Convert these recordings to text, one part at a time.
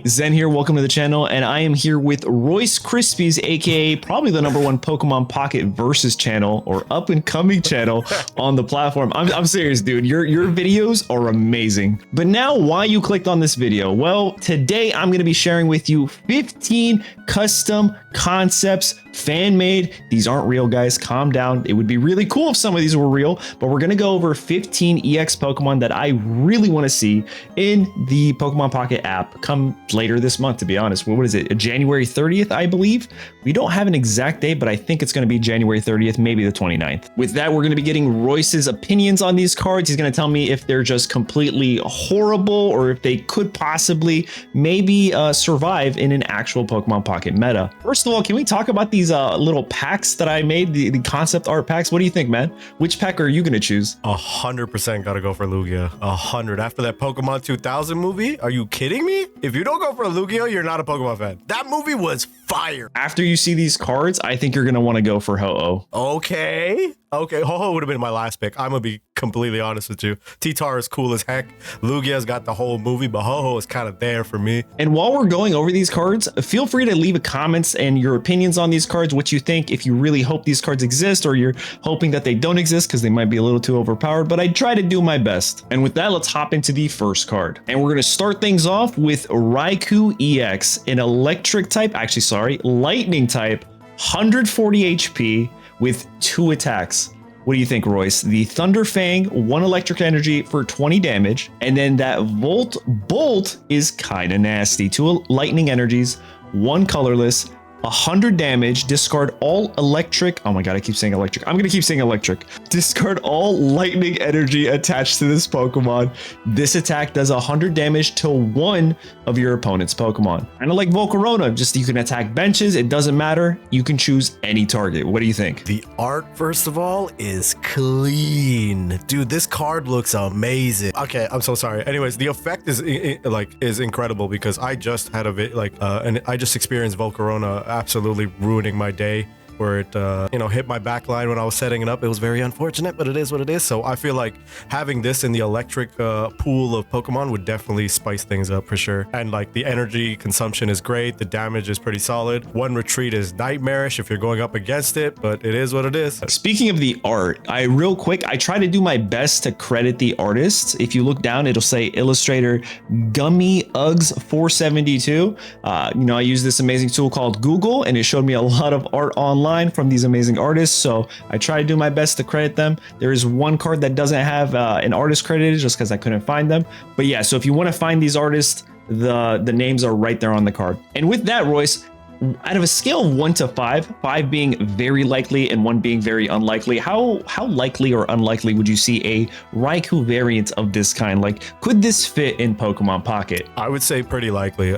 Zen here, welcome to the channel, and I am here with Royce Krispies, aka probably the #1 Pokemon Pocket Versus channel, or up and coming channel on the platform. I'm serious, dude, your videos are amazing. But now, why you clicked on this video? Well, today I'm going to be sharing with you 15 custom concepts, fan-made. These aren't real, guys, calm down. It would be really cool if some of these were real, but we're going to go over 15 EX Pokemon that I really want to see in the Pokemon Pocket app come later this month, to be honest. What is it? January 30th, I believe. We don't have an exact date, but I think it's going to be January 30th, maybe the 29th. With that, we're going to be getting Royce's opinions on these cards. He's going to tell me if they're just completely horrible or if they could possibly maybe survive in an actual Pokemon Pocket meta. First of all, can we talk about these little packs that I made, the concept art packs? What do you think, man? Which pack are you going to choose? 100% got to go for Lugia. 100. After that Pokemon 2000 movie? Are you kidding me? If you don't go for Lugia, you're not a Pokemon fan. That movie was fire. After you see these cards, I think you're going to want to go for Ho-Oh. Okay. Ho-Oh would have been my last pick. I'm going to be completely honest with you. T-Tar is cool as heck. Lugia's got the whole movie, but Ho-Oh is kind of there for me. And while we're going over these cards, feel free to leave a comments and your opinions on these cards, what you think, if you really hope these cards exist or you're hoping that they don't exist because they might be a little too overpowered, but I try to do my best. And with that, let's hop into the first card. And we're going to start things off with Raichu EX, an electric type, lightning type, 140 HP with 2 attacks. What do you think, Royce? The Thunder Fang, 1 electric energy for 20 damage, and then that Volt Bolt is kind of nasty. 2 lightning energies, 1 colorless, 100 damage, discard all electric. Oh my god, I keep saying electric. I'm gonna keep saying electric. Discard all lightning energy attached to this Pokemon. This attack does 100 damage to 1 of your opponent's Pokemon. Kind of like Volcarona, just you can attack benches. It doesn't matter. You can choose any target. What do you think? The art, first of all, is clean. Dude, this card looks amazing. Okay, I'm so sorry. Anyways, the effect is incredible because I just had and I just experienced Volcarona absolutely ruining my day, where it hit my back line when I was setting it up. It was very unfortunate, but it is what it is. So I feel like having this in the electric pool of Pokemon would definitely spice things up for sure. And like the energy consumption is great, the damage is pretty solid. 1 retreat is nightmarish if you're going up against it, but it is what it is. Speaking of the art, I try to do my best to credit the artists. If you look down, it'll say illustrator Gummy Uggs 472. I use this amazing tool called Google, and it showed me a lot of art online from these amazing artists, so I try to do my best to credit them. There is 1 card that doesn't have an artist credited just because I couldn't find them, but yeah, so if you want to find these artists, the names are right there on the card. And with that, Royce, out of a scale of 1 to 5, 5 being very likely and 1 being very unlikely, how likely or unlikely would you see a Raichu variant of this kind? Like, could this fit in Pokemon Pocket? I would say pretty likely,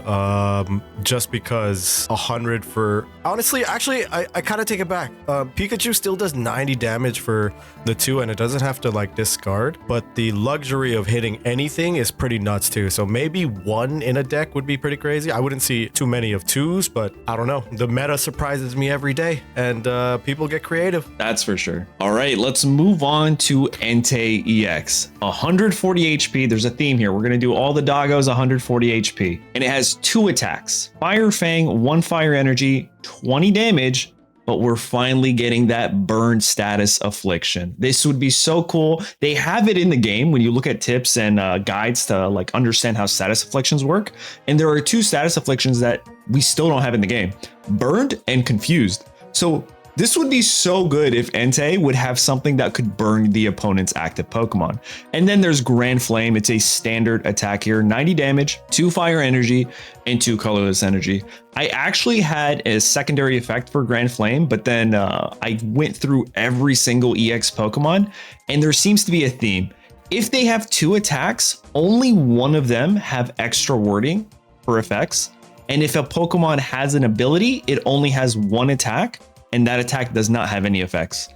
just because 100 for... Honestly, actually, I kind of take it back. Pikachu still does 90 damage for the 2, and it doesn't have to, like, discard, but the luxury of hitting anything is pretty nuts, too. So maybe 1 in a deck would be pretty crazy. I wouldn't see too many of 2s, but I don't know. The meta surprises me every day, and people get creative. That's for sure. All right, let's move on to Entei EX. 140 HP. There's a theme here. We're going to do all the doggos 140 HP. And it has 2 attacks. Fire Fang, 1 fire energy, 20 damage, but we're finally getting that burn status affliction. This would be so cool. They have it in the game when you look at tips and guides to like understand how status afflictions work. And there are 2 status afflictions that we still don't have in the game: burned and confused. So this would be so good if Entei would have something that could burn the opponent's active Pokemon. And then there's Grand Flame. It's a standard attack here, 90 damage, 2 fire energy, and 2 colorless energy. I actually had a secondary effect for Grand Flame, but then I went through every single EX Pokemon, and there seems to be a theme. If they have 2 attacks, only 1 of them have extra wording for effects. And if a Pokemon has an ability, it only has 1 attack, and that attack does not have any effects.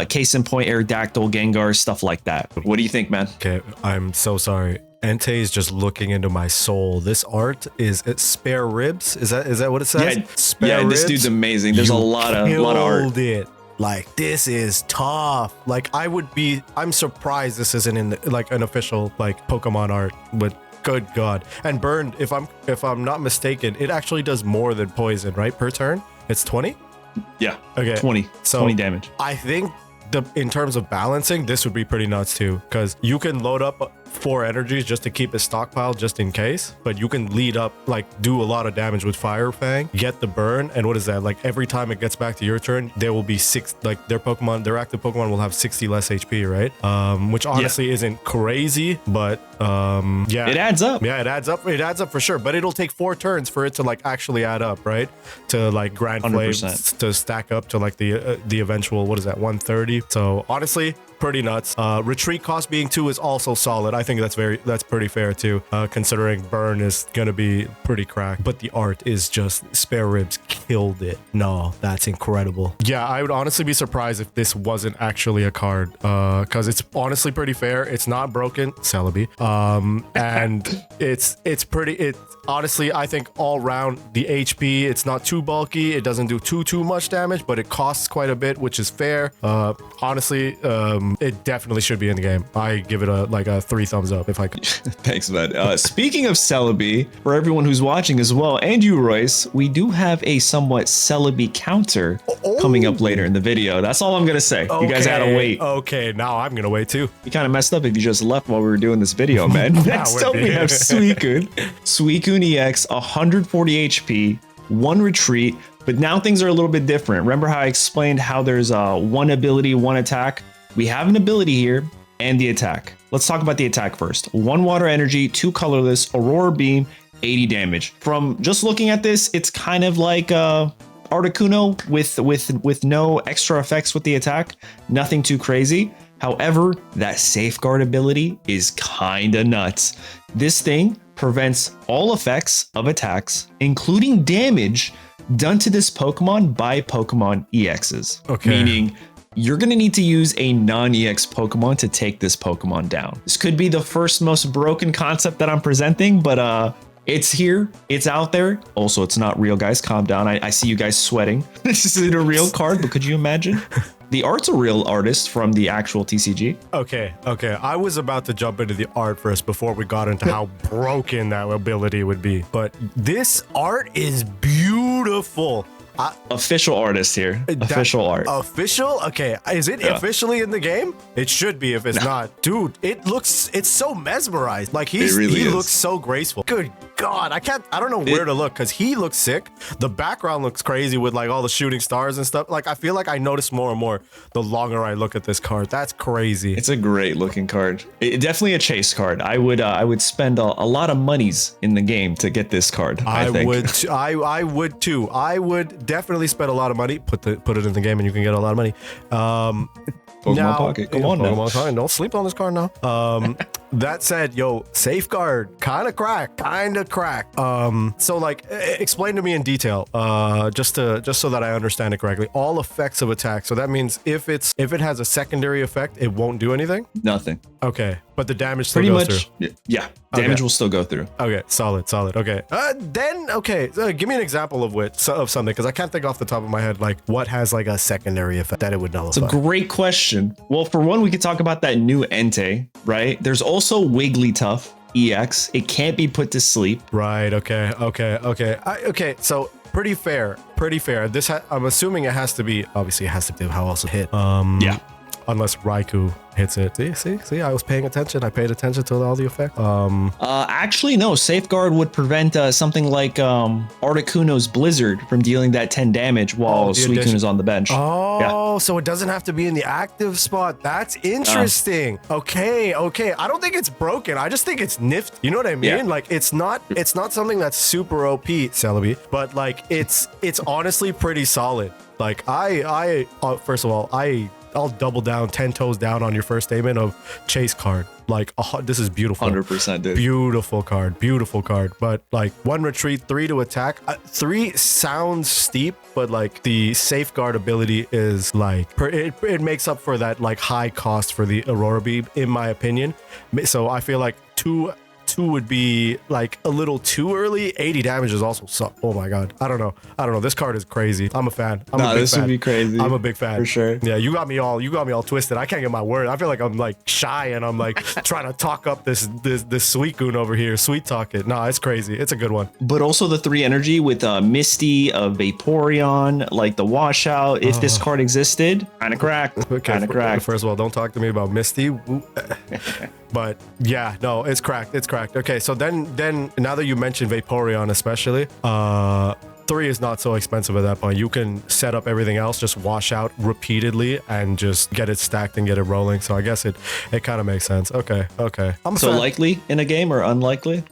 Case in point, Aerodactyl, Gengar, stuff like that. What do you think, man? Okay, I'm so sorry. Entei is just looking into my soul. This art is spare ribs. Is that what it says? Yeah, spare ribs? This dude's amazing. There's a lot of art. It. Like, this is tough. Like, I'm surprised this isn't in like an official like Pokemon art with Good God. And burn, if I'm not mistaken, it actually does more than poison, right? Per turn? It's 20? Yeah. Okay. 20. So 20 damage. I think in terms of balancing, this would be pretty nuts too, because you can load up 4 energies just to keep it stockpiled just in case, but you can lead up, like do a lot of damage with Fire Fang, get the burn, and what is that? Like every time it gets back to your turn, there will be 6, like their active Pokemon will have 60 less HP, right? Which honestly isn't crazy, but yeah. It adds up. Yeah, it adds up. It adds up for sure, but it'll take 4 turns for it to like actually add up, right? To like Grand Flames 100%. to stack up to like the eventual, what is that, 130? So honestly, pretty nuts. Retreat cost being 2 is also solid. I think that's pretty fair too, considering burn is gonna be pretty cracked. But the art is just, Spare Ribs killed it. No, that's incredible. Yeah, I would honestly be surprised if this wasn't actually a card, because it's honestly pretty fair. It's not broken, Celebi, and it's pretty. Honestly, I think all round the HP, it's not too bulky. It doesn't do too much damage, but it costs quite a bit, which is fair. Honestly, it definitely should be in the game. I give it a 3 thumbs up if I could. Thanks, man. Speaking of Celebi, for everyone who's watching as well, and you, Royce, we do have a somewhat Celebi counter coming up later in the video. That's all I'm gonna say. You guys had to wait. Okay, now I'm gonna wait too. You kind of messed up if you just left while we were doing this video, man. Next up, we have Suicune. Suicune EX, 140 HP, 1 retreat, but now things are a little bit different. Remember how I explained how there's 1 ability, 1 attack? We have an ability here and the attack. Let's talk about the attack first. 1 water energy, 2 colorless, Aurora Beam, 80 damage. From just looking at this, it's kind of like Articuno with no extra effects with the attack. Nothing too crazy. However, that safeguard ability is kinda nuts. This thing prevents all effects of attacks, including damage done to this Pokemon by Pokemon EXs. Okay. Meaning, you're going to need to use a non-EX Pokemon to take this Pokemon down. This could be the first most broken concept that I'm presenting, but it's here, it's out there. Also, it's not real, guys. Calm down. I see you guys sweating. This isn't a real card, but could you imagine? The art's a real artist from the actual TCG. Okay. I was about to jump into the art first before we got into how broken that ability would be. But this art is beautiful. Official artist here. Official art. Official? Okay. Is it officially in the game? It should be if it's not. Dude, it's so mesmerized. Like he looks so graceful. Good God. I don't know where to look because he looks sick. The background looks crazy with like all the shooting stars and stuff. Like I feel like I notice more and more the longer I look at this card. That's crazy. It's a great looking card. Definitely a chase card. I would spend a lot of monies in the game to get this card. I think. I would too. I would definitely spend a lot of money. Put it in the game and you can get a lot of money. Pokemon Pocket. Come on now. Pokemon Pocket. Don't sleep on this card now. That said, yo, safeguard kind of crack. So like, explain to me in detail, just so that I understand it correctly. All effects of attack. So that means if it has a secondary effect, it won't do anything. Nothing. Okay, but the damage still goes through. Yeah. Damage will still go through. Okay, solid. Okay. Give me an example of something, because I can't think off the top of my head like what has like a secondary effect that it would nullify. It's a great question. Well, for one, we could talk about that new Entei, right? There's also Wigglytuff EX. It can't be put to sleep. Right. Okay. So pretty fair. I'm assuming it has to be. Obviously, it has to do how else it hit. Yeah. Unless Raikou hits it. See, I was paying attention. I paid attention to all the effects. Actually, no. Safeguard would prevent something like Articuno's Blizzard from dealing that 10 damage while Suicune is on the bench. So it doesn't have to be in the active spot. That's interesting. Okay. I don't think it's broken. I just think it's nifty. You know what I mean? Yeah. Like it's not something that's super OP, Celebi, but like it's honestly pretty solid. Like first of all, I'll double down 10 toes down on your first statement of chase card. Like this is beautiful. 100%, dude. Beautiful card. But like 1 retreat, 3 to attack. 3 sounds steep, but like the safeguard ability is like it makes up for that like high cost for the Aurora Beam, in my opinion. So I feel like 2 2 would be like a little too early. 80 damage is also oh my god. I don't know. This card is crazy. I'm a fan. I'm a big this fan. would be crazy. I'm a big fan for sure. Yeah, you got me all twisted. I can't get my word. I feel like I'm like shy and I'm like trying to talk up this Suicune over here. Sweet talk it. No, it's crazy. It's a good one. But also the 3 energy with Misty, Vaporeon, like the washout. If this card existed, kind of cracked. Okay, Kind of cracked. First of all, don't talk to me about Misty. But yeah, no, it's cracked. It's cracked. Okay, so then now that you mentioned Vaporeon especially, 3 is not so expensive at that point. You can set up everything else, just wash out repeatedly and just get it stacked and get it rolling. So I guess it kind of makes sense. Okay. I'm so likely in a game or unlikely?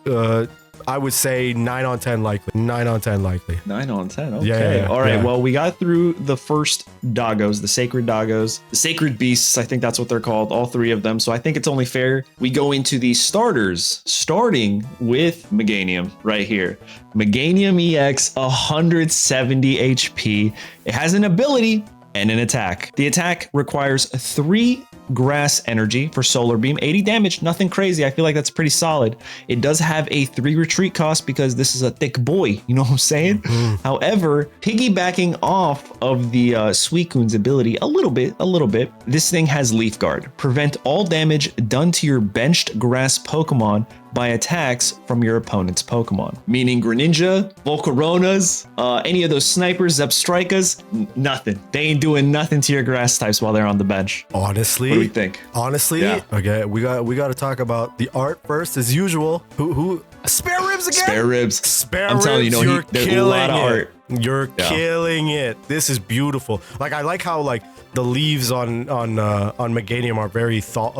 I would say 9 on 10 likely. 9 on 10 likely. 9 on 10. Okay. Yeah, all right. yeah. Well, we got through the first doggos, the sacred doggos, the sacred beasts. I think that's what they're called. All 3 of them. So I think it's only fair we go into the starters, starting with Meganium right here. Meganium EX, 170 HP. It has an ability and an attack. The attack requires 3 grass energy for solar beam, 80 damage, nothing crazy. I feel like that's pretty solid. It does have a 3 retreat cost because this is a thick boy, you know what I'm saying? However, piggybacking off of the Suicune's ability a little bit, this thing has Leaf Guard. Prevent all damage done to your benched grass Pokemon by attacks from your opponent's Pokemon. Meaning Greninja, Volcaronas, any of those snipers, Zepstricas, nothing. They ain't doing nothing to your grass types while they're on the bench. Honestly, what do we think? Honestly, yeah. Okay, we got to talk about the art first as usual. Who Spare Ribs again? Spare Ribs. Spare I'm Ribs, telling you, there's a lot of art. You're killing it. This is beautiful. Like I like how like the leaves on Meganium are very fall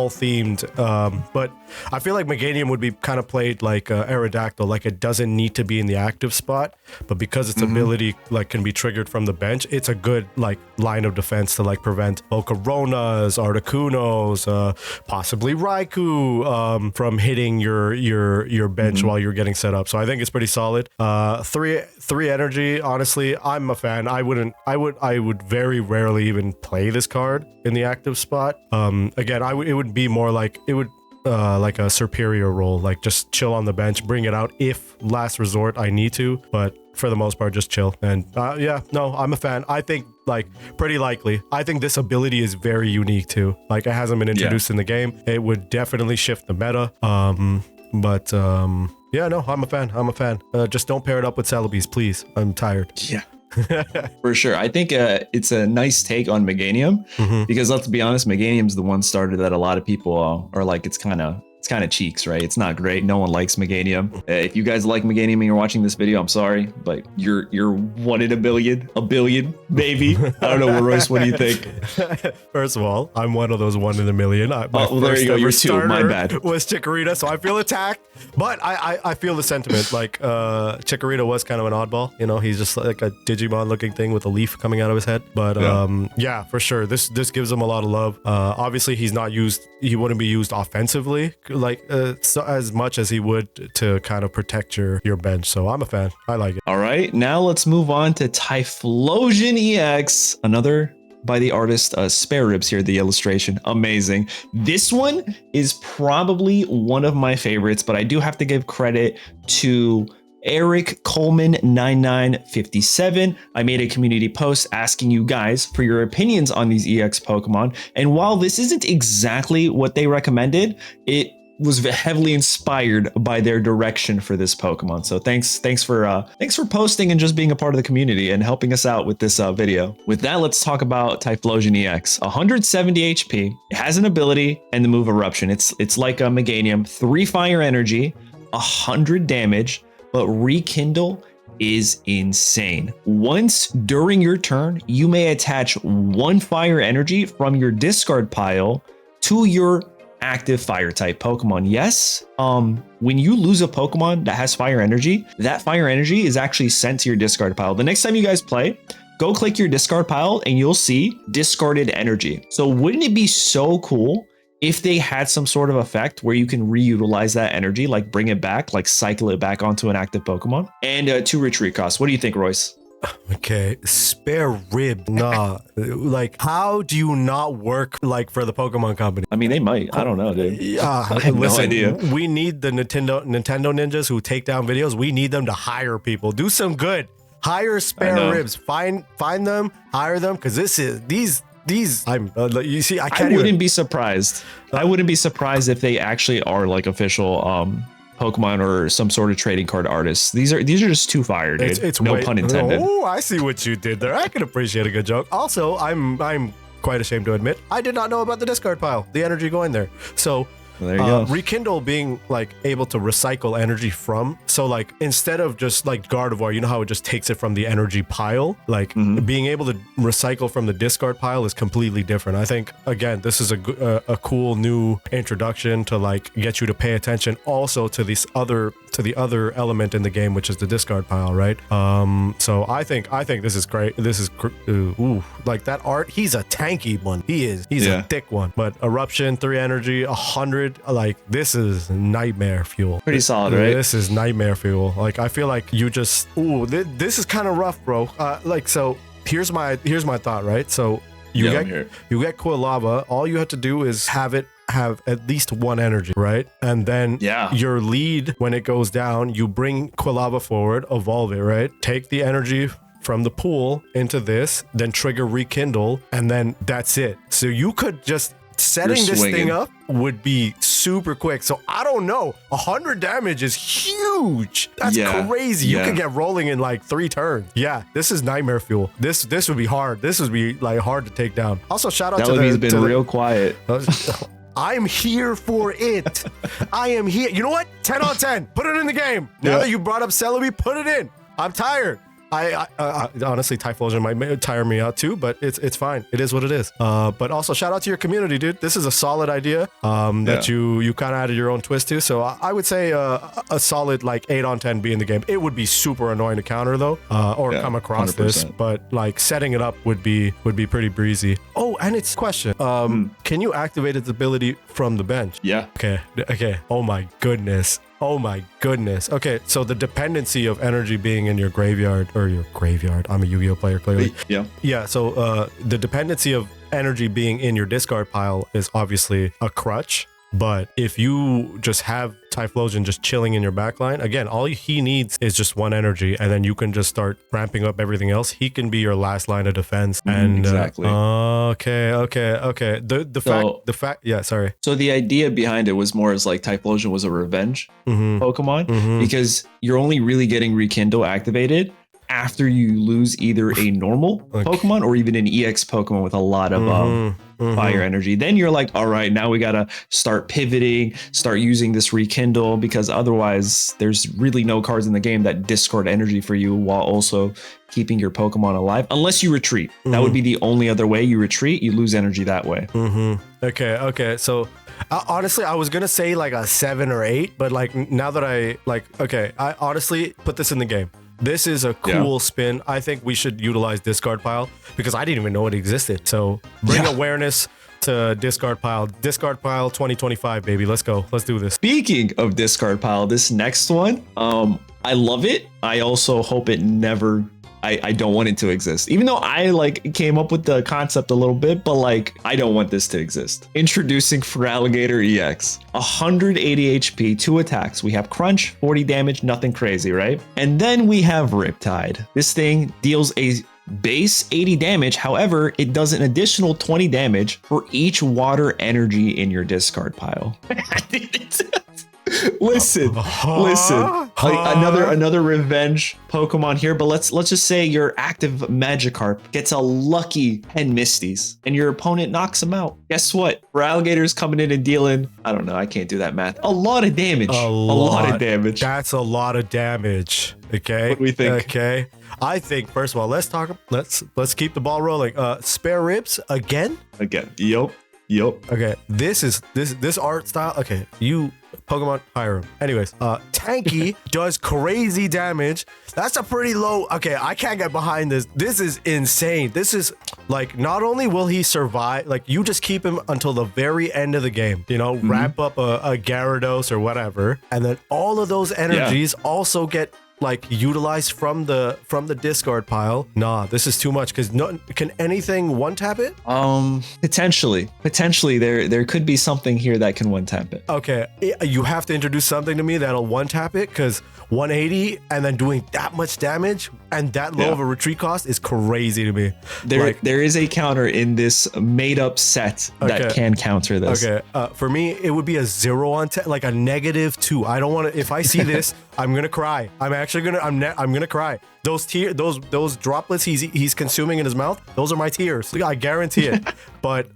themed. But I feel like Meganium would be kind of played like Aerodactyl, like it doesn't need to be in the active spot, but because its ability like can be triggered from the bench, it's a good like line of defense to like prevent Volcaronas, Articunos, possibly Raikou from hitting your bench while you're getting set up. So I think it's pretty solid. 3 energy. Honestly, I'm a fan. I would very rarely even play this card in the active spot. Again, it would be more like like a superior role, like just chill on the bench, bring it out if last resort I need to, but for the most part just chill. And yeah, no, I'm a fan. I think like pretty likely. I think this ability is very unique too. Like it hasn't been introduced in the game. It would definitely shift the meta. Yeah, no, I'm a fan. Just don't pair it up with Celebes, please. I'm tired. Yeah. For sure. I think it's a nice take on Meganium because let's be honest, Meganium's the one starter that a lot of people are like, it's kind of cheeks, right? It's not great. No one likes Meganium. If you guys like Meganium and you're watching this video, I'm sorry, but you're 1 in a billion, maybe. I don't know, Royce, what do you think? First of all, I'm one of those 1 in a million. Well, there you go. You're 2. My bad. Was Chikorita, so I feel attacked, but I feel the sentiment. Like Chikorita was kind of an oddball. You know, he's just like a Digimon looking thing with a leaf coming out of his head. But yeah, for sure, this gives him a lot of love. Obviously, he wouldn't be used offensively like so as much as he would to kind of protect your bench. So I'm a fan. I like it. All right, now let's move on to Typhlosion EX, another by the artist Spare Ribs here, the illustration. Amazing. This one is probably one of my favorites, but I do have to give credit to Eric Coleman 9957. I made a community post asking you guys for your opinions on these EX Pokemon. And while this isn't exactly what they recommended, it was heavily inspired by their direction for this Pokemon. So thanks for posting and just being a part of the community and helping us out with this video. With that, let's talk about Typhlosion EX. 170 HP. It has an ability and the move Eruption. It's like a Meganium. 3 fire energy, 100 damage, but Rekindle is insane. Once during your turn, you may attach 1 fire energy from your discard pile to your active fire type Pokemon. Yes, when you lose a Pokemon that has fire energy, that fire energy is actually sent to your discard pile. The next time you guys play, go click your discard pile and you'll see discarded energy. So wouldn't it be so cool if they had some sort of effect where you can reutilize that energy, like bring it back, like cycle it back onto an active Pokemon? And 2 retreat costs. What do you think, Royce? Okay, spare rib. Nah, like how do you not work like for the Pokemon Company? I mean, they might. I don't know, dude. Yeah, I have no idea. We need the Nintendo ninjas who take down videos. We need them to hire people. Do some good. Hire spare ribs. Find them. Hire them because these. I'm you see. I wouldn't be surprised. I wouldn't be surprised if they actually are like official Pokemon or some sort of trading card artists. These are just too fire, dude. It's no pun intended. Oh, I see what you did there. I can appreciate a good joke. Also, I'm quite ashamed to admit I did not know about the discard pile, the energy going there. So Well, there you go. Rekindle being like able to recycle energy from, so like instead of just like Gardevoir, you know how it just takes it from the energy pile, like being able to recycle from the discard pile is completely different. I think again this is a cool new introduction to like get you to pay attention also to the other element in the game, which is the discard pile, right? So I think this is great. This is like that art. He's a tanky one. He's a thick one. But eruption, 3 energy, 100. Like this is nightmare fuel. Pretty solid, right? This is nightmare fuel. Like I feel like you just this is kind of rough, bro. Like so here's my thought, right? So you get Quilava. All you have to do is have at least 1 energy, right? And then your lead, when it goes down, you bring Quilava forward, evolve it, right? Take the energy from the pool into this, then trigger Rekindle, and then that's it. So you could just setting this thing up would be super quick. So I don't know. 100 damage is huge. That's crazy. You could get rolling in like 3 turns. Yeah, this is nightmare fuel. This would be hard. This would be like hard to take down. Also, shout out he's been real quiet. I'm here for it. I am here. You know what? 10 on 10. Put it in the game. Now that you brought up Celebi, put it in. I'm tired. I honestly, Typhlosion might tire me out too, but it's fine. It is what it is. But also shout out to your community, dude. This is a solid idea that you kind of added your own twist to. So I would say a solid like 8 on 10 be in the game. It would be super annoying to counter though, or come across 100%. This, but like setting it up would be pretty breezy. Oh, and it's a question. Can you activate its ability from the bench? Yeah. Okay. Oh my goodness. Okay, so the dependency of energy being in your graveyard, I'm a Yu-Gi-Oh player, clearly. Yeah, so the dependency of energy being in your discard pile is obviously a crutch. But if you just have Typhlosion just chilling in your backline, again, all he needs is just 1 energy, and then you can just start ramping up everything else. He can be your last line of defense. And exactly. Okay. The fact. Yeah, sorry. So the idea behind it was more as like Typhlosion was a revenge Pokemon because you're only really getting Rekindle activated after you lose either a normal Pokemon or even an EX Pokemon with a lot of fire energy. Then you're like, all right, now we gotta start pivoting, start using this Rekindle, because otherwise there's really no cards in the game that discard energy for you while also keeping your Pokemon alive, unless you retreat. That would be the only other way. You retreat, you lose energy that way. Okay. So honestly, I was gonna say like a 7 or 8, but like now that I honestly put this in the game. This is a cool spin. I think we should utilize discard pile because I didn't even know it existed. So bring awareness to discard pile. Discard pile 2025, baby. Let's go. Let's do this. Speaking of discard pile, this next one, I love it. I also hope it never. I don't want it to exist, even though I like came up with the concept a little bit, but like I don't want this to exist. Introducing Feraligatr EX, 180 HP, 2 attacks. We have Crunch, 40 damage, nothing crazy, right? And then we have Riptide. This thing deals a base 80 damage. However, it does an additional 20 damage for each water energy in your discard pile. Listen. Like another revenge Pokemon here, but let's just say your active Magikarp gets a lucky 10 Misties and your opponent knocks him out. Guess what? Feraligatr's coming in and dealing, I don't know, I can't do that math. A lot of damage. A lot of damage. That's a lot of damage. Okay. What do we think? Okay. I think first of all, let's keep the ball rolling. Spare ribs again? Yup. Okay. This art style. Okay. You Pokemon hire him. Anyways, Tanky does crazy damage. That's a pretty low. Okay, I can't get behind this. This is insane. This is like, not only will he survive, like you just keep him until the very end of the game, you know, ramp up a Gyarados or whatever, and then all of those energies also get like utilize from the discard pile, nah, this is too much. Because no, can anything one tap it? Potentially there could be something here that can one tap it. Okay, you have to introduce something to me that'll one tap it, because 180 and then doing that much damage and that low of a retreat cost is crazy to me. There is a counter in this made up set that can counter this. Okay, for me it would be a 0 on 10, like a -2. I don't want to. If I see this, I'm gonna cry. I'm actually gonna. I'm gonna cry. Those droplets he's consuming in his mouth. Those are my tears. I guarantee it. But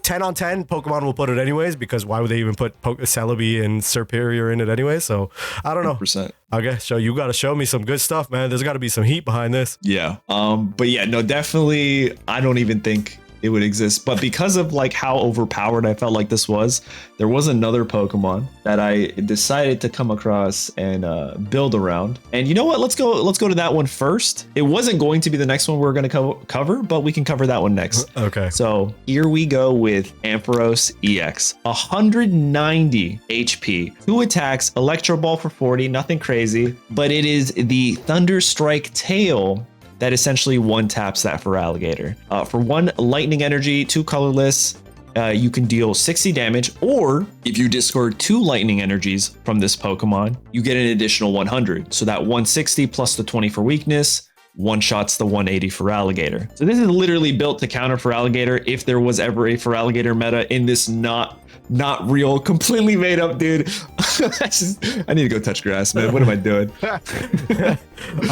10 on 10, Pokemon will put it anyways, because why would they even put Celebi and Superior in it anyway? So I don't know. 100%. Okay, so you got to show me some good stuff, man. There's got to be some heat behind this. Yeah. But yeah, no, definitely. I don't even think it would exist. But because of like how overpowered I felt like this was, there was another Pokemon that I decided to come across and build around. And you know what? Let's go to that one first. It wasn't going to be the next one we're going to cover, but we can cover that one next. Okay. So here we go with Ampharos EX. 190 HP, 2 attacks, Electro Ball for 40, nothing crazy, but it is the Thunder Strike tail that essentially one taps that Feraligatr. For 1 lightning energy, 2 colorless, you can deal 60 damage, or if you discard 2 lightning energies from this Pokemon, you get an additional 100. So that 160 plus the 20 for weakness, one-shots the 180 Feraligatr. So this is literally built to counter Feraligatr if there was ever a Feraligatr meta in this not real, completely made up, dude. I need to go touch grass, man. What am I doing? All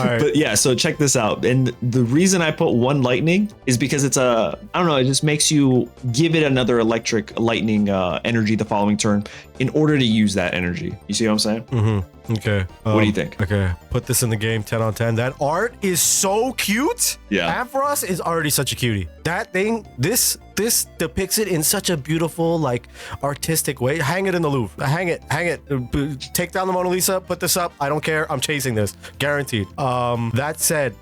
right. But yeah, so check this out. And the reason I put 1 lightning is because it's I don't know, it just makes you give it another electric lightning energy the following turn in order to use that energy. You see what I'm saying? Mm-hmm. Okay. What do you think? Okay. Put this in the game, 10 on 10. That art is so cute. Yeah. Ampharos is already such a cutie. That thing, this depicts it in such a beautiful, like, artistic way. Hang it in the Louvre. Hang it. Take down the Mona Lisa, put this up. I don't care. I'm chasing this. Guaranteed. That said,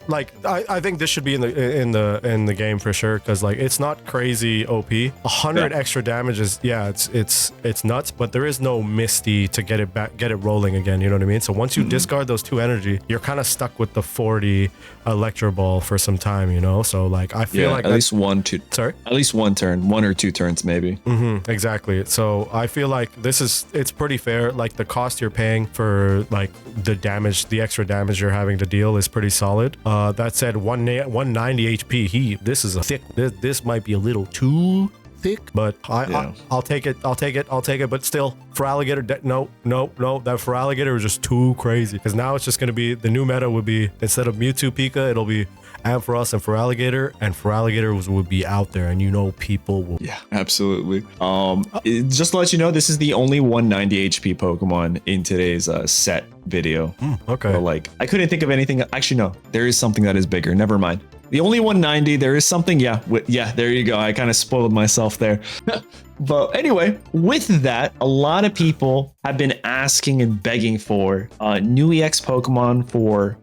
like, I think this should be in the game for sure, because like it's not crazy OP. 100 extra damage is, yeah, it's nuts, but there is no Misty to get it rolling again. You know what I mean? So once you discard those 2 energy, you're kind of stuck with the 40 Electro Ball for some time. You know, so like I feel like at least 1, 2. Sorry, at least 1 turn, 1 or 2 turns maybe. Exactly. So I feel like it's pretty fair. Like the cost you're paying for like the extra damage you're having to deal is pretty solid. That said, 190 HP. This is a thick. This might be a little too thick, but I'll take it. But still, Feraligatr. No. That Feraligatr is just too crazy. Because now it's just gonna be the new meta would be, instead of Mewtwo Pika, it'll be Ampharos and Feraligatr would be out there, and you know people will. Yeah, absolutely. Just to let you know, this is the only 190 HP Pokemon in today's set video. Okay. So, like, I couldn't think of anything. Actually, no, there is something that is bigger. Never mind. The only 190. There is something. Yeah. There you go. I kind of spoiled myself there. But anyway, with that, a lot of people have been asking and begging for new EX Pokemon for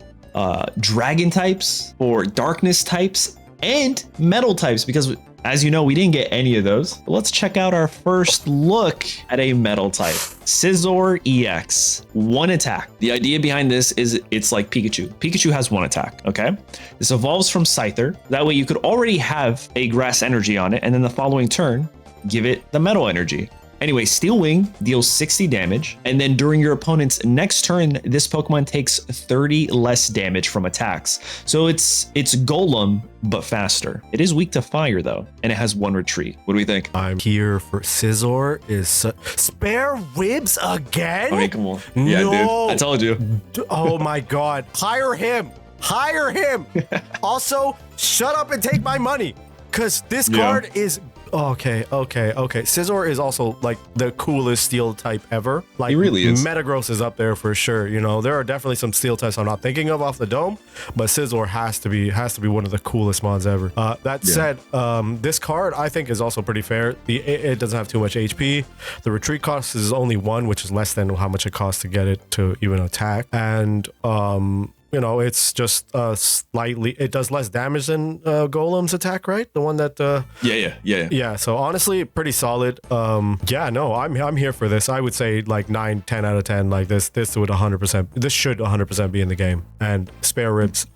dragon types, for darkness types, and metal types, because as you know, we didn't get any of those. But let's check out our first look at a metal type. Scizor EX, 1 attack. The idea behind this is it's like Pikachu. Pikachu has 1 attack, okay? This evolves from Scyther. That way you could already have a grass energy on it, and then the following turn, give it the metal energy. Anyway, Steel Wing deals 60 damage, and then during your opponent's next turn, this Pokemon takes 30 less damage from attacks. So it's Golem, but faster. It is weak to fire though, and it has 1 retreat. What do we think? I'm here for Scizor spare ribs again? I mean, come on. Yeah, no. dude. I told you. Oh my God. Hire him. Also, shut up and take my money, because this card is... Okay. Scizor is also like the coolest steel type ever. Like, he really is. Metagross is up there for sure. You know, there are definitely some steel types I'm not thinking of off the dome, but Scizor has to be one of the coolest mons ever. That said, this card I think is also pretty fair. It doesn't have too much HP. The retreat cost is only 1, which is less than how much it costs to get it to even attack. And you know, it's just slightly, it does less damage than Golem's attack, right? The one that yeah. So honestly, pretty solid. Yeah, no, I'm here for this. I would say like 9, 10 out of 10. Like this would 100%, this should 100% be in the game. And Spare Ribs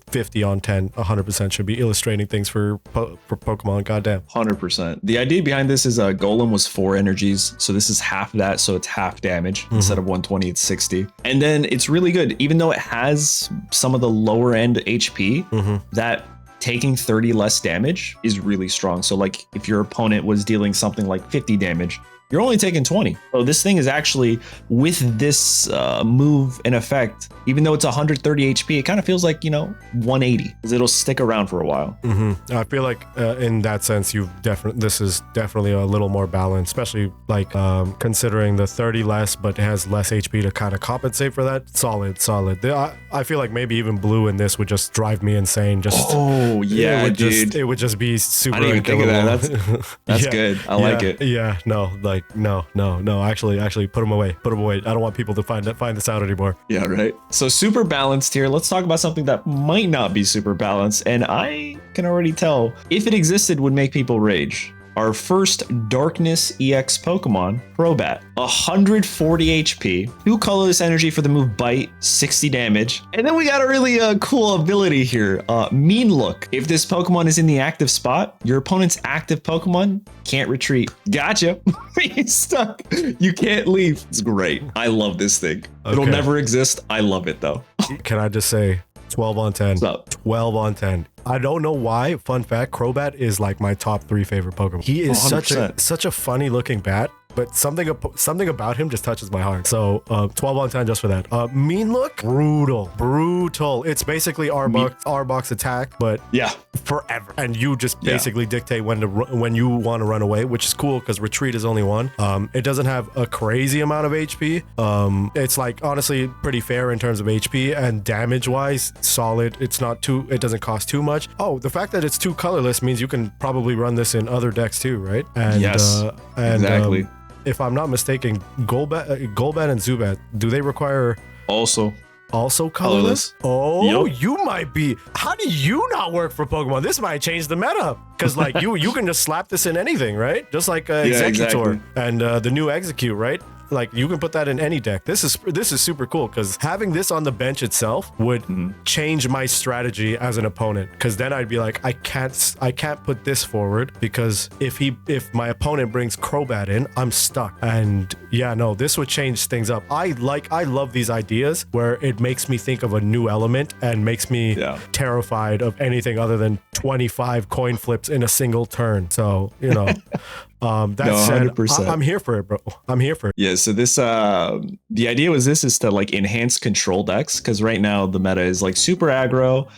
50 on 10, 100% should be illustrating things for Pokemon. Goddamn. 100%. The idea behind this is Golem was 4 energies, so this is half that, so it's half damage. Instead of 120, it's 60. And then it's really good, even though it has some of the lower end HP, that taking 30 less damage is really strong. So like if your opponent was dealing something like 50 damage, you're only taking 20. So this thing is actually, with this move in effect, even though it's 130 HP, it kind of feels like, you know, 180, because it'll stick around for a while. I feel like in that sense, this is definitely a little more balanced, especially like considering the 30 less, but it has less HP to kind of compensate for that. Solid. I feel like maybe even blue in this would just drive me insane. Just it would just be super. I didn't even think of that. That's good. I like it. Yeah, no, like no. Actually, put them away. I don't want people to find this out anymore. Yeah, right. So super balanced here. Let's talk about something that might not be super balanced, and I can already tell if it existed would make people rage. Our first Darkness EX Pokemon, Crobat, 140 HP, 2 colorless energy for the move Bite, 60 damage. And then we got a really cool ability here, Mean Look. If this Pokemon is in the active spot, your opponent's active Pokemon can't retreat. Gotcha. You're stuck. You can't leave. It's great. I love this thing. Okay. It'll never exist. I love it though. Can I just say 12 on 10. 12 on 10. I don't know why. Fun fact, Crobat is like my top 3 favorite Pokemon. He is such a funny looking bat, but something about him just touches my heart. So 12 on 10 just for that. Mean Look, brutal. It's basically Arbok's attack, but yeah, forever. And you just basically dictate when you want to run away, which is cool because retreat is only 1. It doesn't have a crazy amount of HP. It's like honestly pretty fair in terms of HP, and damage wise, solid. It doesn't cost too much. Oh, the fact that it's 2 colorless means you can probably run this in other decks too, right? And, yes, exactly. If I'm not mistaken, Golbat and Zubat, do they require also colorless? Oh, yep. You might be. How do you not work for Pokemon? This might change the meta, because like you can just slap this in anything, right? Just like Executor and the new Execute, right? Like you can put that in any deck. This is super cool, because having this on the bench itself would change my strategy as an opponent, because then I'd be like, I can't put this forward, because if my opponent brings Crobat in, I'm stuck. And yeah, no, this would change things up. I love these ideas where it makes me think of a new element and makes me terrified of anything other than 25 coin flips in a single turn. So, you know, that said, I'm here for it, bro. I'm here for it. Yeah, so this, the idea is to like enhance control decks, because right now the meta is like super aggro,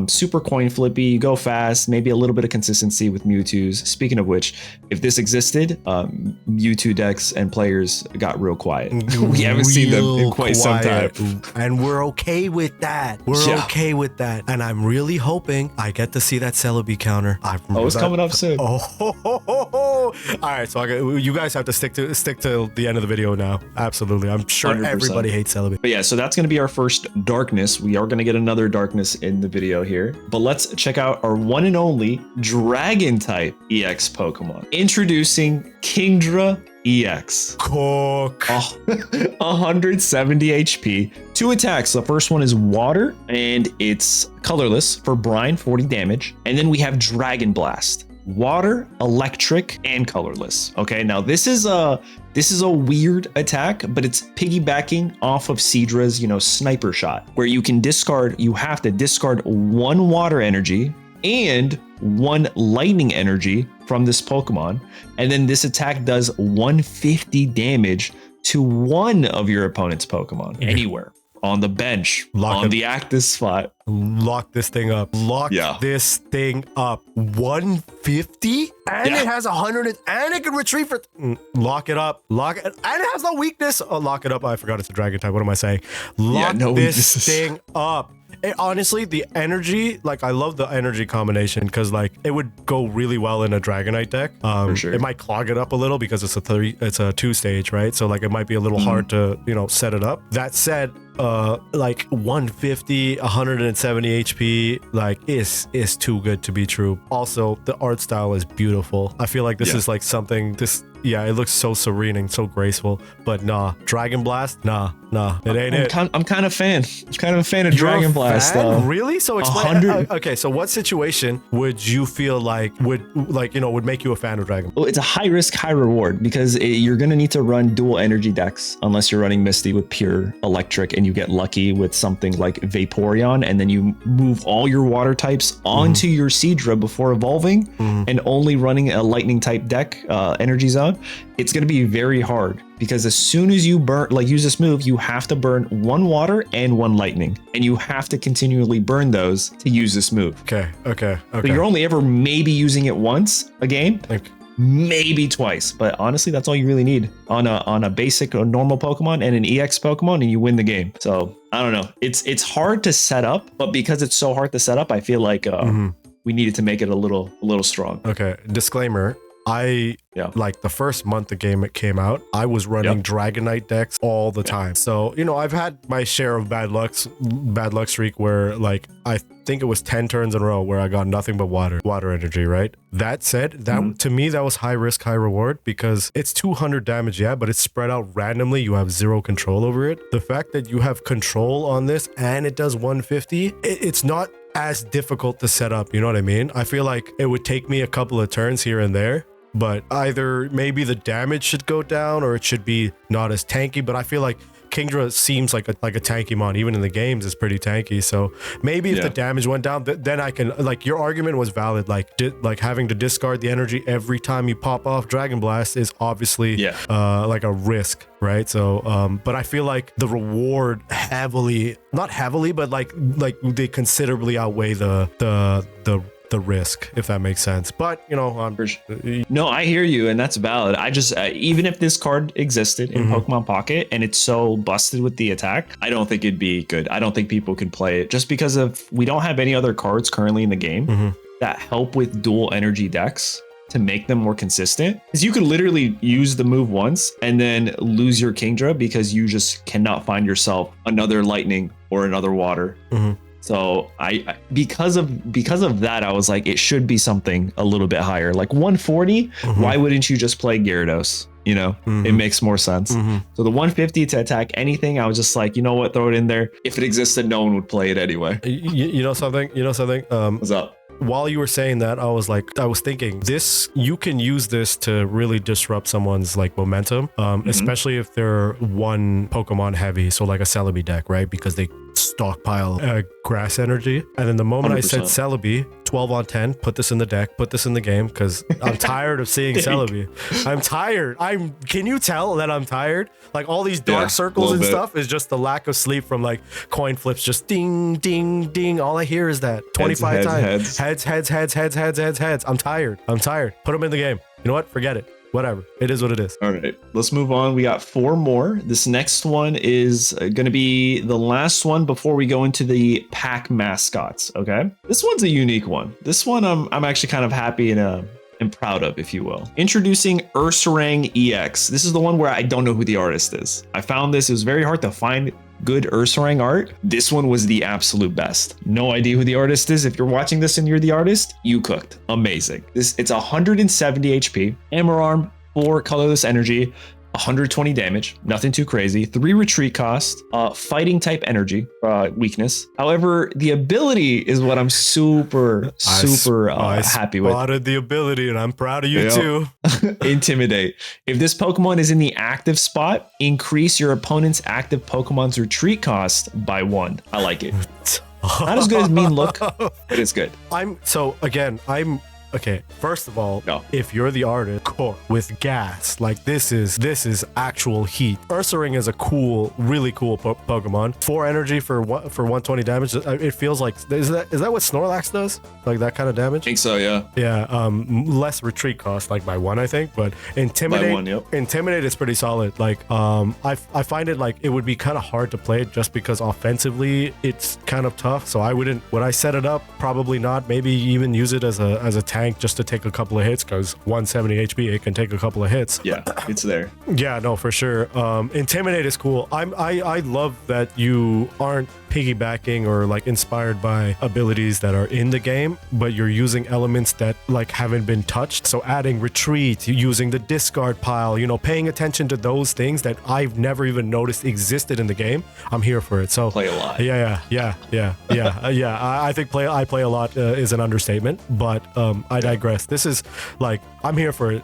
super coin flippy, you go fast, maybe a little bit of consistency with Mewtwo's. Speaking of which, if this existed, Mewtwo decks and players got real quiet. We haven't seen them in quite some time. And we're okay with that. Okay with that. And I'm really hoping I get to see that Celebi counter. It's coming up soon. All right, so you guys have to stick to the end of the video now. Absolutely. I'm sure 100%. Everybody hates Celebi. But yeah, so that's going to be our first Darkness. We are going to get another Darkness in the video here, but let's check out our one and only Dragon type EX Pokemon. Introducing Kingdra EX. Cook. 170 HP, 2 attacks. The first one is water, and it's colorless for brine, 40 damage. And then we have Dragon Blast. Water, electric, and colorless. Okay, now this is a weird attack, but it's piggybacking off of Seadra's, sniper shot, where you have to discard 1 water energy and 1 lightning energy from this Pokemon. And then this attack does 150 damage to 1 of your opponent's Pokemon anywhere. On the bench, the active spot. Lock this thing up. This thing up. 150? And it has 100, and it can retrieve for... Lock it up. And it has no weakness. Oh, lock it up. I forgot it's a dragon type. What am I saying? Lock this thing up. honestly, the energy, like I love the energy combination because like it would go really well in a Dragonite deck. For sure. It might clog it up a little because it's a 2-stage, right? So like it might be a little hard to, you know, set it up. That said, like 150, 170 HP, like is too good to be true. Also, the art style is beautiful. I feel like this is like something yeah, it looks so serene and so graceful, but nah, Dragon Blast, nah, it ain't it. I'm kind of a fan. I'm kind of a fan of Dragon Blast. Really? So explain. Okay, so what situation would you feel like would make you a fan of Dragon? Well, it's a high risk, high reward because you're gonna need to run dual energy decks unless you're running Misty with pure electric and you get lucky with something like Vaporeon, and then you move all your water types onto your Seadra before evolving, and only running a lightning type deck, energy zone. It's going to be very hard because as soon as you use this move, you have to burn 1 water and 1 lightning, and you have to continually burn those to use this move. Okay. But you're only ever maybe using it once a game. Maybe twice, but honestly, that's all you really need on a basic or normal Pokemon and an EX Pokemon, and you win the game. So I don't know. It's hard to set up, but because it's so hard to set up, I feel like we needed to make it a little strong. Okay. Disclaimer. Like the first month the game came out, I was running Dragonite decks all the time. So, you know, I've had my share of bad luck streak where like I think it was 10 turns in a row where I got nothing but water energy, right? That said, that to me that was high risk, high reward because it's 200 damage, yeah, but it's spread out randomly. You have 0 control over it. The fact that you have control on this and it does 150, it's not as difficult to set up, you know what I mean? I feel like it would take me a couple of turns here and there, but either maybe the damage should go down or it should be not as tanky. But I feel like Kingdra seems like a tanky mon, even in the games is pretty tanky. So maybe if the damage went down, then I can, like, your argument was valid. Like having to discard the energy every time you pop off Dragon Blast is obviously like a risk, right? So but I feel like the reward not heavily, but like they considerably outweigh the risk, if that makes sense. But you know, no, I hear you, and that's valid. I just even if this card existed in Pokemon Pocket and it's so busted with the attack, I don't think it'd be good. I don't think people could play it just because we don't have any other cards currently in the game that help with dual energy decks to make them more consistent. Because you could literally use the move once and then lose your Kingdra because you just cannot find yourself another lightning or another water. So I because of that, I was like, it should be something a little bit higher, like 140. Why wouldn't you just play Gyarados? You know, it makes more sense. So the 150 to attack anything, I was just like, you know what, throw it in there. If it existed, no one would play it anyway. You know something? What's up? While you were saying that, I was thinking you can use this to really disrupt someone's like momentum, especially if they're one Pokemon heavy. So like a Celebi deck, right? Because they stockpile grass energy. And then the moment 100%. I said Celebi, 12 on 10, put this in the deck, put this in the game, because I'm tired of seeing Celebi. I'm tired. Can you tell that I'm tired? Like all these dark circles and stuff is just the lack of sleep from like coin flips, just ding, ding, ding. All I hear is that 25 times. Heads. I'm tired. Put them in the game. You know what? Forget it. Whatever. It is what it is. All right, let's move on. We got 4 more. This next one is going to be the last one before we go into the pack mascots. Okay. This one's a unique one. This one I'm actually kind of happy and proud of, if you will. Introducing Ursaring EX. This is the one where I don't know who the artist is. I found this. It was very hard to find good Ursaring art. This one was the absolute best. No idea who the artist is. If you're watching this and you're the artist, you cooked. Amazing. It's 170 HP, Hammer Arm, 4 colorless energy, 120 damage, nothing too crazy, 3 retreat cost, fighting type energy, weakness. However, the ability is what I'm super happy with. I spotted the ability and I'm proud of you too. Intimidate. If this Pokemon is in the active spot, increase your opponent's active Pokemon's retreat cost by 1. I like it. Not as good as Mean Look, but it's good. Okay, first of all, No. if you're the artist, cook with gas. Like this is actual heat. Ursaring is a cool, really cool Pokemon. 4 energy for 120 damage. It feels like is that what Snorlax does? Like that kind of damage? I think so, yeah. Yeah, less retreat cost, like by 1, I think, but Intimidate. By 1, yep. Intimidate is pretty solid. Like, I find it like it would be kind of hard to play it just because offensively it's kind of tough. So I wouldn't. Would I set it up? Probably not. Maybe even use it as a tank just to take a couple of hits because 170 HP, it can take a couple of hits. Yeah, it's there. Yeah, no, for sure. Intimidate is cool. I love that you aren't piggybacking or like inspired by abilities that are in the game, but you're using elements that like haven't been touched. So adding retreat, using the discard pile, you know, paying attention to those things that I've never even noticed existed in the game. I'm here for it. So Play a lot. Yeah. I think I play a lot is an understatement, but I digress. This is like I'm here for it.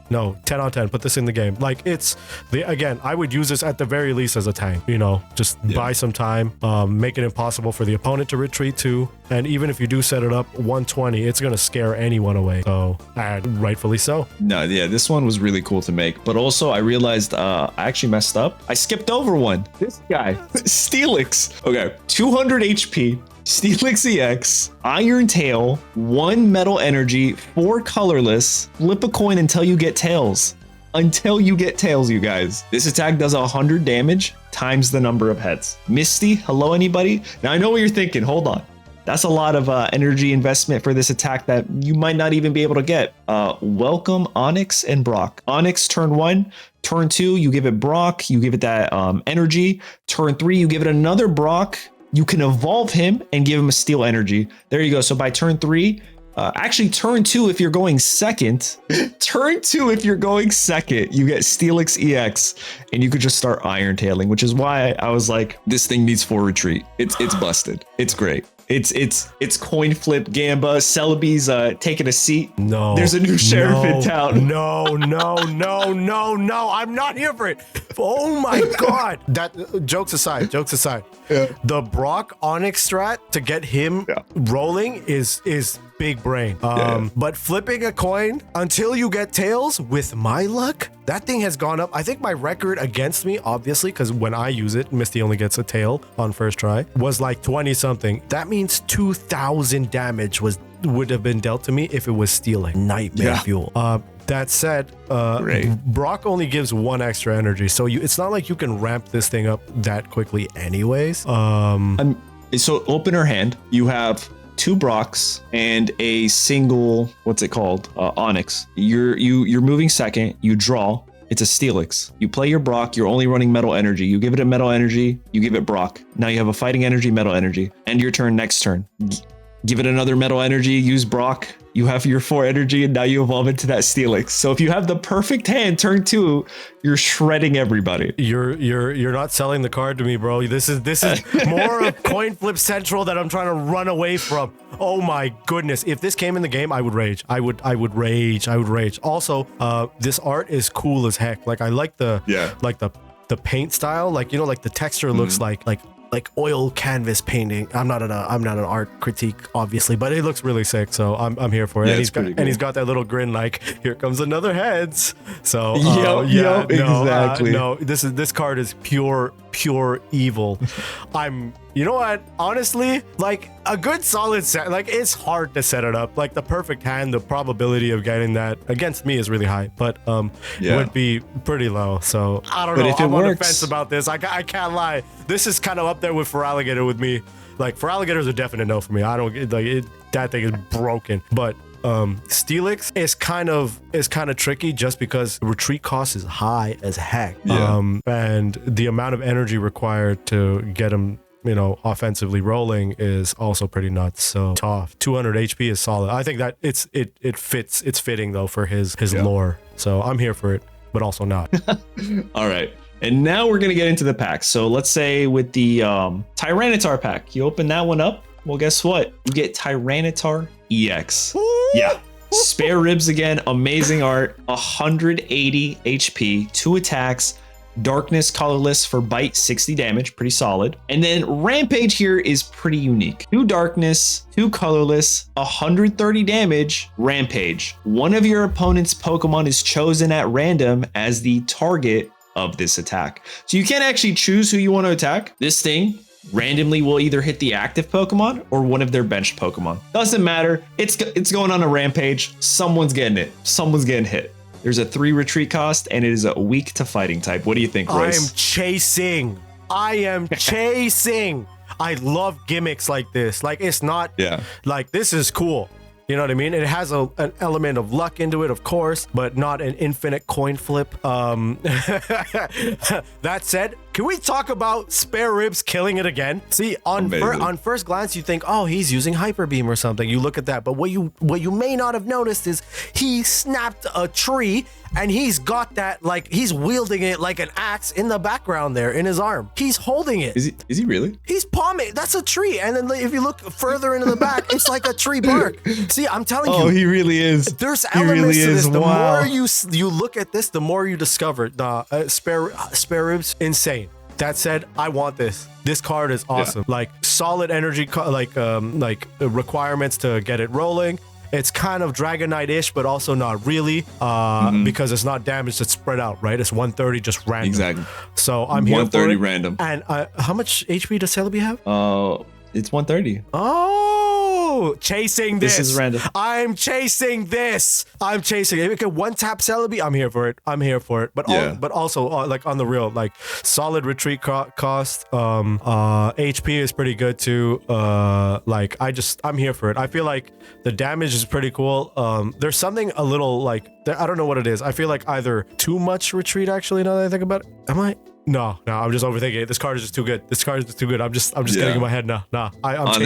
No, 10 on 10. Put this in the game. Like again, I would use this at the very least as a tank, you know, just buy some time, make it impossible for the opponent to retreat to. And even if you do set it up 120, it's going to scare anyone away. So, and rightfully so. No, yeah, this one was really cool to make. But also I realized I actually messed up. I skipped over one. This guy, Steelix. Okay, 200 HP. Steelix EX, Iron Tail, 1 Metal Energy, 4 Colorless, flip a coin until you get tails. Until you get tails, you guys. This attack does 100 damage times the number of heads. Misty, hello anybody? Now I know what you're thinking, hold on. That's a lot of energy investment for this attack that you might not even be able to get. Welcome Onyx and Brock. Onyx turn 1, turn 2, you give it Brock, you give it that energy. Turn 3, you give it another Brock. You can evolve him and give him a steel energy. There you go. So by turn 3, actually turn 2 if you're going second. Turn 2 if you're going second, you get Steelix EX and you could just start Iron Tailing, which is why I was like, this thing needs 4 retreat. It's busted. It's great. It's coin flip Gamba. Celebi's taking a seat. No. There's a new sheriff in town. No. I'm not here for it. Oh my god. That jokes aside. Yeah. The Brock Onyx strat to get him rolling is big brain. But flipping a coin until you get tails, with my luck, that thing has gone up. I think my record against me, obviously, because when I use it, Misty only gets a tail on first try, was like 20 something. That means 2,000 damage would have been dealt to me if it was stealing. Nightmare fuel. That said, Brock only gives 1 extra energy, so it's not like you can ramp this thing up that quickly anyways. So open her hand. You have 2 Brocks and a single, what's it called? Onyx. You're moving second, you draw. It's a Steelix. You play your Brock, you're only running metal energy. You give it a metal energy, you give it Brock. Now you have a fighting energy, metal energy. End your turn, next turn. Give it another metal energy, use Brock. You have your 4 energy and now you evolve into that Steelix. So if you have the perfect hand, turn 2, you're shredding everybody. You're not selling the card to me, bro. This is more of coin flip central that I'm trying to run away from. Oh my goodness. If this came in the game, I would rage. I would rage. Also, this art is cool as heck. Like I like the paint style. Like, you know, like the texture looks like oil canvas painting. I'm not an art critique, obviously, but it looks really sick. So I'm here for it. And he's got that little grin, like, here comes another heads. So exactly. No, this card is pure evil. You know what? Honestly, like a good solid set, like it's hard to set it up. Like the perfect hand, the probability of getting that against me is really high, but would be pretty low. So I don't know. I'm on the fence about this. I can't lie. This is kind of up there with Feraligatr with me. Like Feraligatr is a definite no for me. I don't like it. That thing is broken, but. Steelix is kind of tricky just because the retreat cost is high as heck. And the amount of energy required to get him, you know, offensively rolling is also pretty nuts. So tough. 200 HP is solid. I think that it's fitting though for his lore. So I'm here for it, but also not. All right. And now we're gonna get into the packs. So let's say with the Tyranitar pack, you open that one up. Well, guess what? You get Tyranitar EX. Yeah. Spare ribs again. Amazing art. 180 HP, 2 attacks, Darkness, colorless for bite, 60 damage, pretty solid. And then Rampage here is pretty unique. 2 darkness, 2 colorless, 130 damage, Rampage. One of your opponent's Pokemon is chosen at random as the target of this attack. So you can't actually choose who you want to attack. This thing randomly will either hit the active Pokemon or one of their benched Pokemon. Doesn't matter. It's going on a Rampage. Someone's getting it. Someone's getting hit. There's a 3 retreat cost, and it is a weak to fighting type. What do you think, Royce? I am chasing. I love gimmicks like this. Like, it's not, like, this is cool. You know what I mean? It has an element of luck into it, of course, but not an infinite coin flip. That said, can we talk about Spare Ribs killing it again? See, on first glance, you think, oh, he's using Hyper Beam or something. You look at that, but what you may not have noticed is he snapped a tree, and he's got that, like, he's wielding it like an axe in the background there in his arm. He's holding it. Is he really? He's palming. That's a tree. And then if you look further into the back, it's like a tree bark. See, I'm telling you. Oh, he really is. There's elements to this. The more you look at this, the more you discover. Spare Ribs, insane. That said, I want this. This card is awesome. Like, solid energy, requirements to get it rolling. It's kind of Dragonite-ish, but also not really, because it's not damaged. It's spread out, right? It's 130, just random. Exactly. So I'm here for it. 130 random. And how much HP does Celebi have? It's 130. Oh, chasing this. This is random. I'm chasing this. I'm chasing it. Okay, one tap Celebi. I'm here for it. But but also like on the real, like solid retreat cost. HP is pretty good too. I'm here for it. I feel like the damage is pretty cool. There's something a little like I don't know what it is. I feel like either too much retreat actually. Now that I think about it, am I? No, I'm just overthinking it. This card is just too good. I'm just getting in my head now. I'm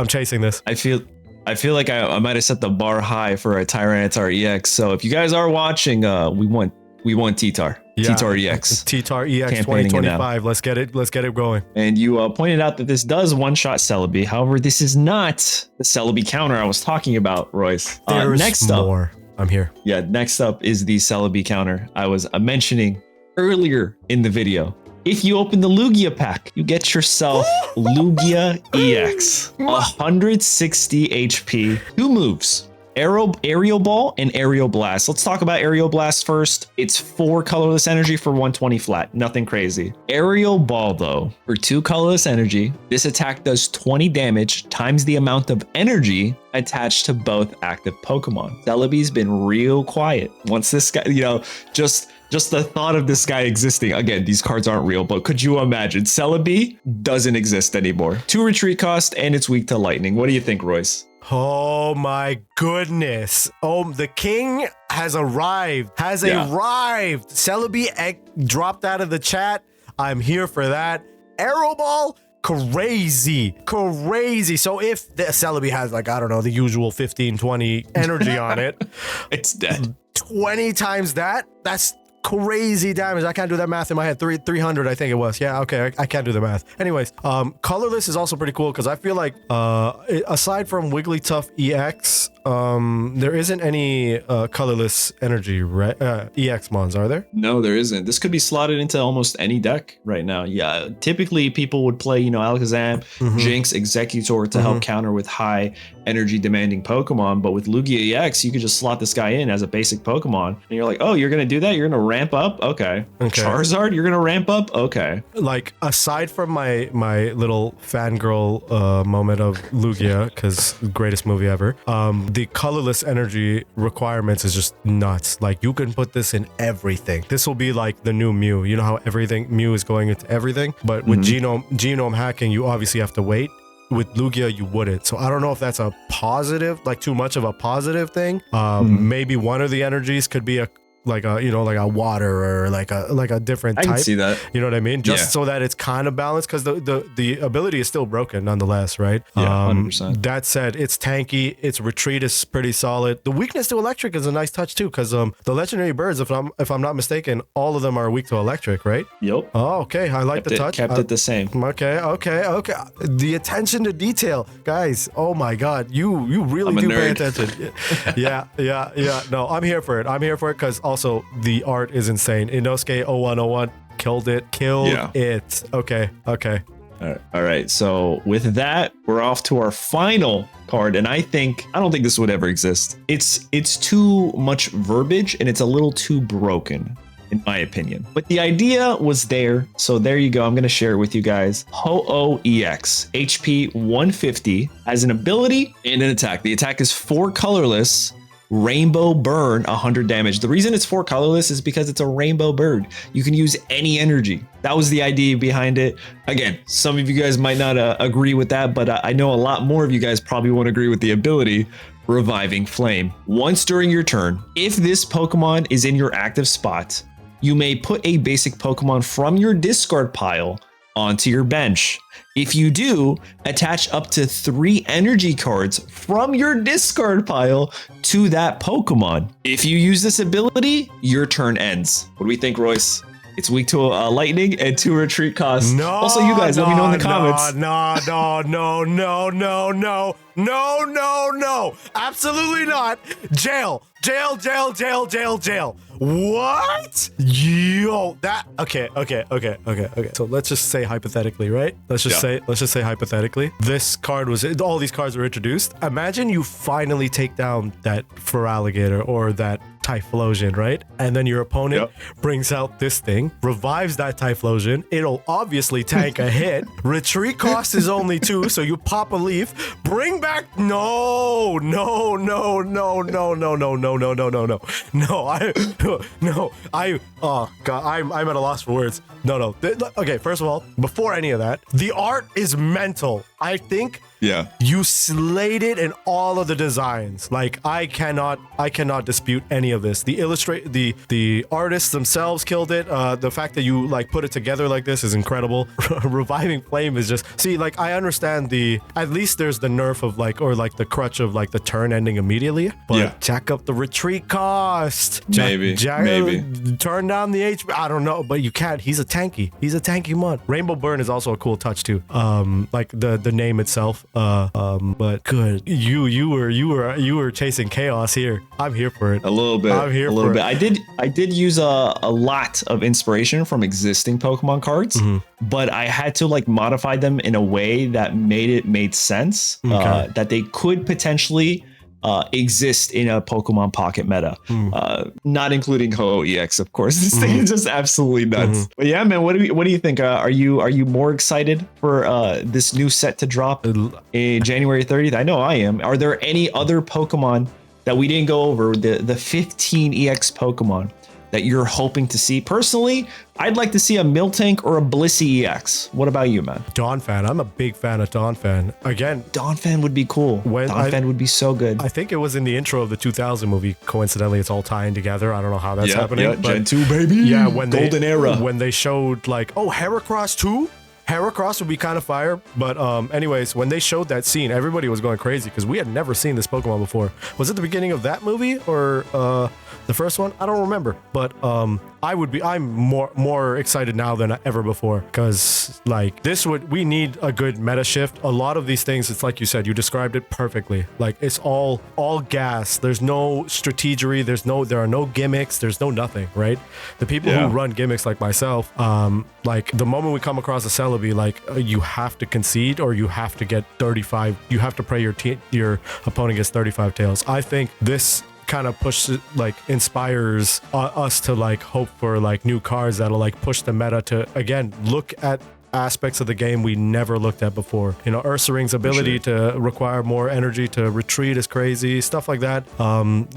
chasing this. I feel like I might have set the bar high for a Tyranitar EX. So if you guys are watching, we want T-Tar. T-Tar EX. T-Tar EX 2025. Let's get it going. And you pointed out that this does one-shot Celebi. However, this is not the Celebi counter I was talking about, Royce. Next more. I'm here. Yeah, next up is the Celebi counter I was mentioning earlier in the video. If you open the Lugia pack, you get yourself Lugia EX, 160 HP, 2 moves, Aerial Ball and Aerial Blast. Let's talk about Aerial Blast first. It's 4 colorless energy for 120 flat, nothing crazy. Aerial Ball though, for 2 colorless energy, this attack does 20 damage times the amount of energy attached to both active Pokemon. Celebi's been real quiet. Once this guy, just the thought of this guy existing. Again, these cards aren't real, but could you imagine? Celebi doesn't exist anymore. 2 retreat cost, and it's weak to lightning. What do you think, Royce? Oh my goodness. Oh, the king has arrived. Arrived. Celebi dropped out of the chat. I'm here for that. Arrow Ball, crazy. So if the Celebi has, like, I don't know, the usual 15, 20 energy on it, it's dead. 20 times that's crazy damage. I can't do that math in my head. 300, I think it was. Yeah, okay, I can't do the math. Anyways, colorless is also pretty cool because I feel like aside from Wigglytuff EX, there isn't any colorless energy EX mons, are there? No, there isn't. This could be slotted into almost any deck right now. Yeah, typically people would play, Alakazam, Jinx, Executor to help counter with high energy demanding Pokemon, but with Lugia EX, you could just slot this guy in as a basic Pokemon, and you're like, oh, you're gonna do that? You're gonna ramp up? Okay. Charizard, you're gonna ramp up? Okay. Like, aside from my little fangirl moment of Lugia, because greatest movie ever, the colorless energy requirements is just nuts. Like, you can put this in everything. This will be like the new Mew. You know how Mew is going into everything, but with genome hacking, you obviously have to wait. With Lugia, you wouldn't. So I don't know if that's a positive, like too much of a positive thing. Maybe one of the energies could be a water or like a different type. I can see that. You know what I mean? Just so that it's kind of balanced, because the ability is still broken nonetheless, right? Yeah, 100%. That said, it's tanky. Its retreat is pretty solid. The weakness to electric is a nice touch too, because the legendary birds, if I'm not mistaken, all of them are weak to electric, right? Yep. Oh, okay. I like the touch. Kept it the same. Okay. The attention to detail, guys. Oh my God, you really do pay attention. Yeah. No, I'm here for it. Because also the art is insane. Inosuke 0101, Killed it. It. Okay. All right. So with that, we're off to our final card, and I don't think this would ever exist. It's too much verbiage, and it's a little too broken, in my opinion. But the idea was there, so there you go. I'm going to share it with you guys. Ho-Oh EX, HP 150, has an ability and an attack. The attack is 4 colorless. Rainbow Burn, 100 damage. The reason it's 4 colorless is because it's a rainbow bird. You can use any energy. That was the idea behind it. Again, some of you guys might not agree with that, but I know a lot more of you guys probably won't agree with the ability. Reviving Flame. Once during your turn, if this Pokemon is in your active spot, you may put a basic Pokemon from your discard pile onto your bench. If you do, attach up to 3 energy cards from your discard pile to that Pokemon. If you use this ability, your turn ends. What do we think, Royce? It's weak to lightning and 2 retreat costs. No, also, you guys, let me know in the comments. No. Absolutely not. Jail. What? Yo, that okay. So let's just say hypothetically, right? Let's just say hypothetically. This card all these cards were introduced. Imagine you finally take down that Feraligatr or that Typhlosion, right? And then your opponent brings out this thing, revives that Typhlosion. It'll obviously tank a hit. Retreat cost is only 2, so you pop a leaf, bring back. No. Oh God, I'm at a loss for words. No. Okay, first of all, before any of that, the art is mental. I think you slayed it in all of the designs. Like I cannot dispute any of this. The artists themselves killed it. The fact that you like put it together like this is incredible. Reviving Flame is just like I understand at least there's the nerf of like the crutch of like the turn ending immediately. But jack up the retreat cost. Maybe. Turn down the HP. I don't know, but you can't. He's a tanky mod. Rainbow Burn is also a cool touch too. Like the name itself. But good. You were chasing chaos here. I'm here for it. A little bit. I'm here a little bit. I did use a lot of inspiration from existing Pokemon cards, but I had to like modify them in a way that made sense. That they could potentially exist in a Pokemon Pocket meta, not including Ho-Oh EX, of course. This thing is just absolutely nuts. But yeah, man, what do you think? Are you more excited for this new set to drop in January 30th? I know I am. Are there any other Pokemon that we didn't go over? The 15 EX Pokemon that you're hoping to see? Personally, I'd like to see a Miltank or a Blissey EX. What about you, man? Donphan. I'm a big fan of Donphan. Again, Donphan would be cool. Donphan would be so good. I think it was in the intro of the 2000 movie. Coincidentally, it's all tying together. I don't know how that's happening. Yeah, Gen 2, baby. Yeah, Golden era. When they showed like, oh, Heracross 2? Heracross would be kind of fire, but anyways, when they showed that scene, everybody was going crazy because we had never seen this Pokemon before. Was it the beginning of that movie or the first one? I don't remember, but I'm more excited now than ever before because like we need a good meta shift. A lot of these things, it's like you said, you described it perfectly. Like it's all gas. There's no strategery. There are no gimmicks. There's no nothing, right? The people who run gimmicks like myself, like the moment we come across a Celebi, like you have to concede or you have to get 35. You have to pray your opponent gets 35 tails. I think this kind of pushes, like inspires us to like hope for like new cards that'll like push the meta to again look at aspects of the game we never looked at before. You know, Ursaring's ability to require more energy to retreat is crazy, stuff like that.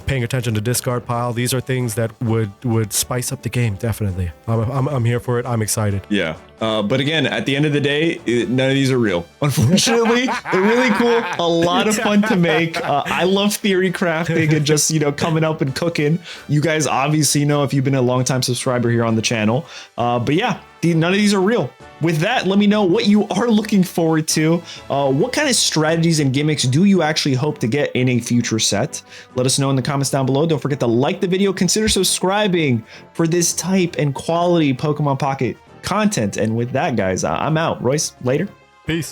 Paying attention to discard pile, these are things that would spice up the game. Definitely. I'm here for it. I'm excited. Yeah. But again, at the end of the day, none of these are real. Unfortunately, they're really cool. A lot of fun to make. I love theory crafting and just, coming up and cooking. You guys obviously know if you've been a long-time subscriber here on the channel. But yeah, none of these are real. With that, let me know what you are looking forward to. What kind of strategies and gimmicks do you actually hope to get in a future set? Let us know in the comments down below. Don't forget to like the video. Consider subscribing for this type and quality Pokemon Pocket content. And with that, guys, I'm out. Royce, later. Peace.